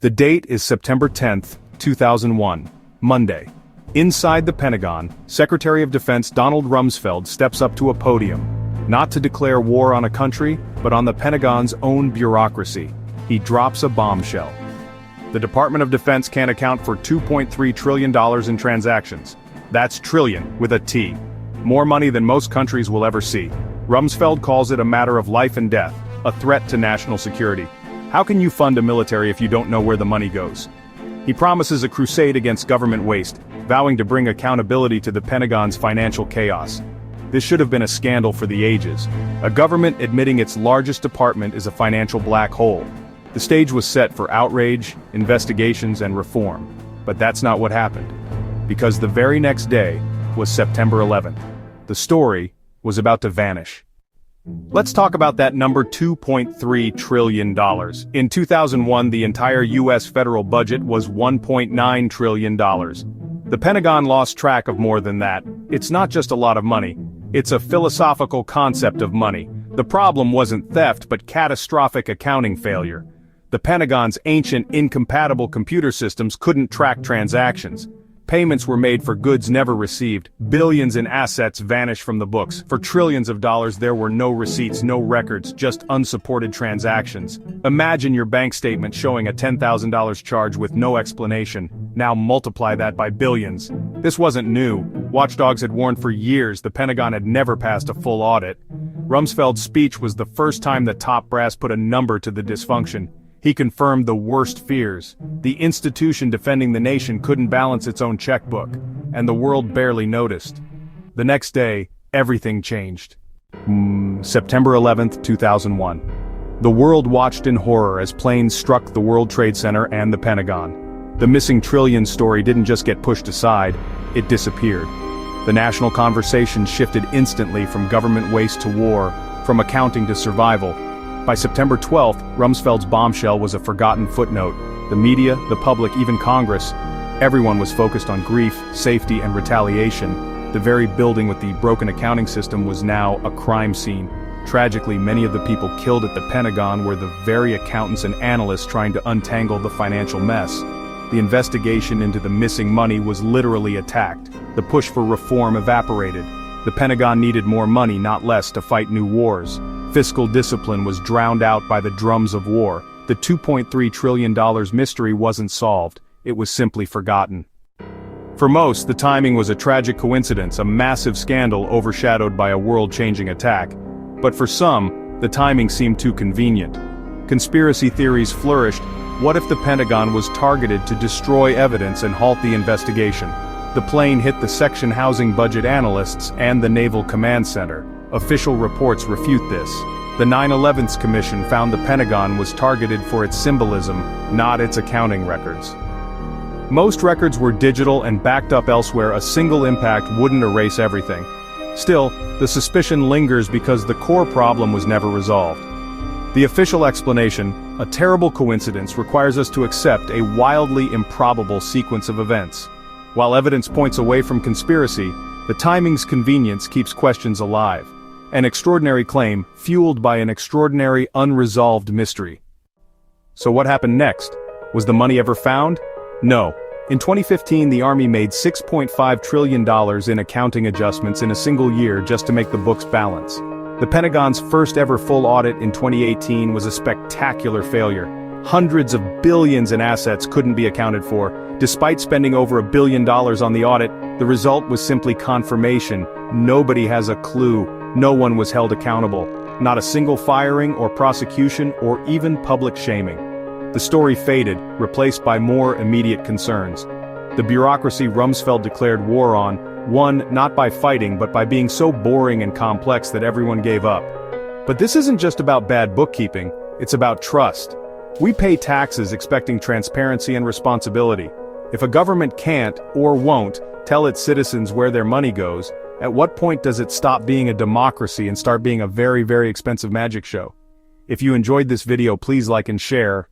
The date is September 10th, 2001, Monday. Inside the Pentagon, Secretary of Defense Donald Rumsfeld steps up to a podium, not to declare war on a country, but on the Pentagon's own bureaucracy. He drops a bombshell. The Department of Defense can't account for $2.3 trillion in transactions. That's trillion, with a T. More money than most countries will ever see. Rumsfeld calls it a matter of life and death, a threat to national security. How can you fund a military if you don't know where the money goes? He promises a crusade against government waste, vowing to bring accountability to the Pentagon's financial chaos. This should have been a scandal for the ages. A government admitting its largest department is a financial black hole. The stage was set for outrage, investigations, and reform. But that's not what happened. Because the very next day was September 11th. The story was about to vanish. Let's talk about that number $2.3 trillion. In 2001, the entire U.S. federal budget was $1.9 trillion. The Pentagon lost track of more than that. It's not just a lot of money. It's a philosophical concept of money. The problem wasn't theft, but catastrophic accounting failure. The Pentagon's ancient, incompatible computer systems couldn't track transactions. Payments were made for goods never received. Billions in assets vanished from the books. For trillions of dollars, there were no receipts, no records, just unsupported transactions. Imagine your bank statement showing a $10,000 charge with no explanation. Now multiply that by billions. This wasn't new. Watchdogs had warned for years the Pentagon had never passed a full audit. Rumsfeld's speech was the first time the top brass put a number to the dysfunction. He confirmed the worst fears. The institution defending the nation couldn't balance its own checkbook, and the world barely noticed. The next day, everything changed. September 11th, 2001. The world watched in horror as planes struck the World Trade Center and the Pentagon. The missing trillion story didn't just get pushed aside, it disappeared. The national conversation shifted instantly from government waste to war, from accounting to survival. By September 12th, Rumsfeld's bombshell was a forgotten footnote. The media, the public, even Congress, everyone was focused on grief, safety, and retaliation. The very building with the broken accounting system was now a crime scene. Tragically, many of the people killed at the Pentagon were the very accountants and analysts trying to untangle the financial mess. The investigation into the missing money was literally attacked. The push for reform evaporated. The Pentagon needed more money, not less, to fight new wars. Fiscal discipline was drowned out by the drums of war. The $2.3 trillion mystery wasn't solved, it was simply forgotten. For most, the timing was a tragic coincidence, a massive scandal overshadowed by a world-changing attack. But for some, the timing seemed too convenient. Conspiracy theories flourished. What if the Pentagon was targeted to destroy evidence and halt the investigation? The plane hit the section housing budget analysts and the Naval Command Center. Official reports refute this. The 9/11 Commission found the Pentagon was targeted for its symbolism, not its accounting records. Most records were digital and backed up elsewhere. A single impact wouldn't erase everything. Still, the suspicion lingers because the core problem was never resolved. The official explanation, a terrible coincidence, requires us to accept a wildly improbable sequence of events. While evidence points away from conspiracy, the timing's convenience keeps questions alive. An extraordinary claim, fueled by an extraordinary unresolved mystery. So what happened next? Was the money ever found? No. In 2015, the Army made $6.5 trillion in accounting adjustments in a single year just to make the books balance. The Pentagon's first ever full audit in 2018 was a spectacular failure. Hundreds of billions in assets couldn't be accounted for. Despite spending over $1 billion on the audit, the result was simply confirmation. Nobody has a clue. No one was held accountable. Not a single firing or prosecution or even public shaming. The story faded, replaced by more immediate concerns. The bureaucracy Rumsfeld declared war on, won not by fighting but by being so boring and complex that everyone gave up. But this isn't just about bad bookkeeping, it's about trust. We pay taxes expecting transparency and responsibility. If a government can't, or won't, tell its citizens where their money goes, at what point does it stop being a democracy and start being a very, very expensive magic show? If you enjoyed this video, please like and share.